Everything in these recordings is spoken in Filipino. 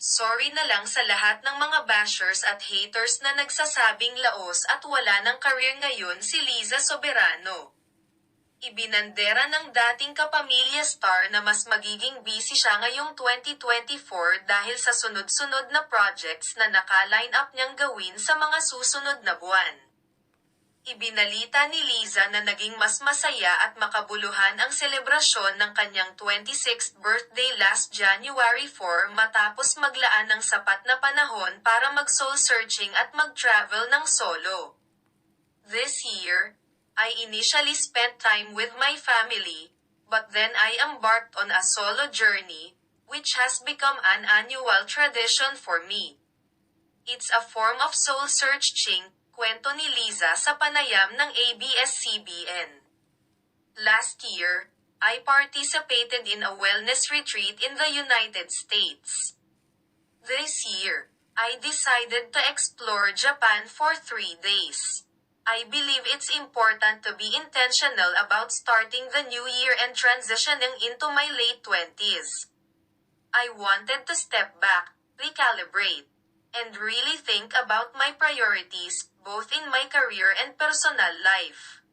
Sorry na lang sa lahat ng mga bashers at haters na nagsasabing laos at wala ng career ngayon si Liza Soberano. Ibinandera ng dating kapamilya star na mas magiging busy siya ngayong 2024 dahil sa sunod-sunod na projects na naka-line up niyang gawin sa mga susunod na buwan. Ibinalita ni Liza na naging mas masaya at makabuluhan ang selebrasyon ng kanyang 26th birthday last January 4 matapos maglaan ng sapat na panahon para mag-soul searching at mag-travel ng solo. This year, I initially spent time with my family, but then I embarked on a solo journey, which has become an annual tradition for me. It's a form of soul searching, kwento ni Liza sa panayam ng ABS-CBN. Last year, I participated in a wellness retreat in the United States. This year, I decided to explore Japan for 3 days. I believe it's important to be intentional about starting the new year and transitioning into my late 20s. I wanted to step back, recalibrate, and really think about my priorities, both in my career and personal life.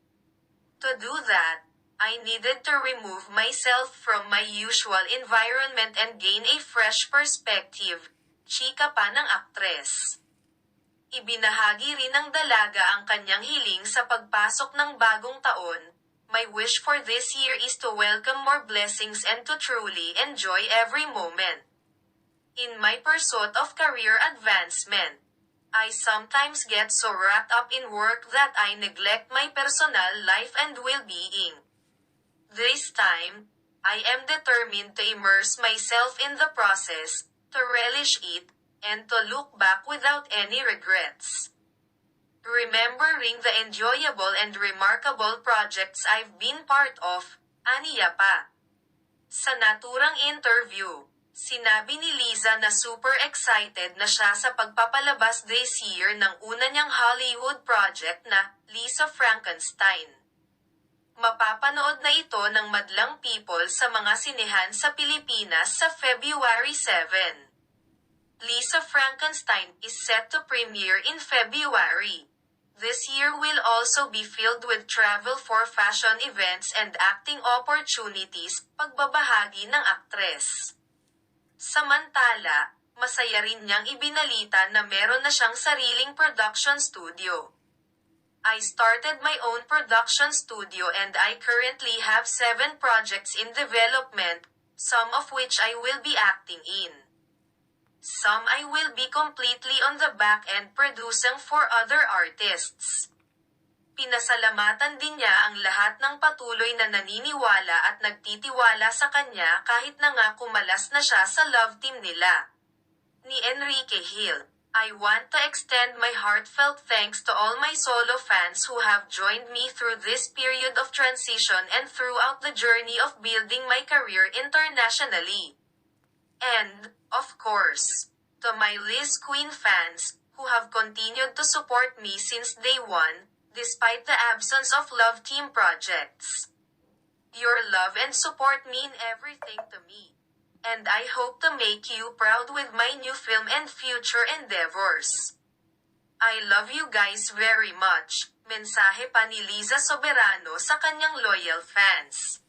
To do that, I needed to remove myself from my usual environment and gain a fresh perspective, chika pa ng aktres. Ibinahagi rin ng dalaga ang kanyang hiling sa pagpasok ng bagong taon. My wish for this year is to welcome more blessings and to truly enjoy every moment. In my pursuit of career advancement, I sometimes get so wrapped up in work that I neglect my personal life and well-being. This time, I am determined to immerse myself in the process, to relish it, and to look back without any regrets. Remembering the enjoyable and remarkable projects I've been part of, aniya pa. Sa naturang interview, sinabi ni Liza na super excited na siya sa pagpapalabas this year ng una niyang Hollywood project na Lisa Frankenstein. Mapapanood na ito ng madlang people sa mga sinehan sa Pilipinas sa February 7. Lisa Frankenstein is set to premiere in February. This year will also be filled with travel for fashion events and acting opportunities, pagbabahagi ng aktres. Samantala, masaya rin niyang ibinalita na meron na siyang sariling production studio. I started my own production studio and I currently have 7 projects in development, some of which I will be acting in. Some I will be completely on the back end producing for other artists. Pinasalamatan din niya ang lahat ng patuloy na naniniwala at nagtitiwala sa kanya kahit na nga kumalas na siya sa love team nila. Ni Enrique Hill, I want to extend my heartfelt thanks to all my solo fans who have joined me through this period of transition and throughout the journey of building my career internationally. And, of course, to my Liz Queen fans, who have continued to support me since day one, despite the absence of love team projects. Your love and support mean everything to me. And I hope to make you proud with my new film and future endeavors. I love you guys very much. Mensahe pa ni Liza Soberano sa kanyang loyal fans.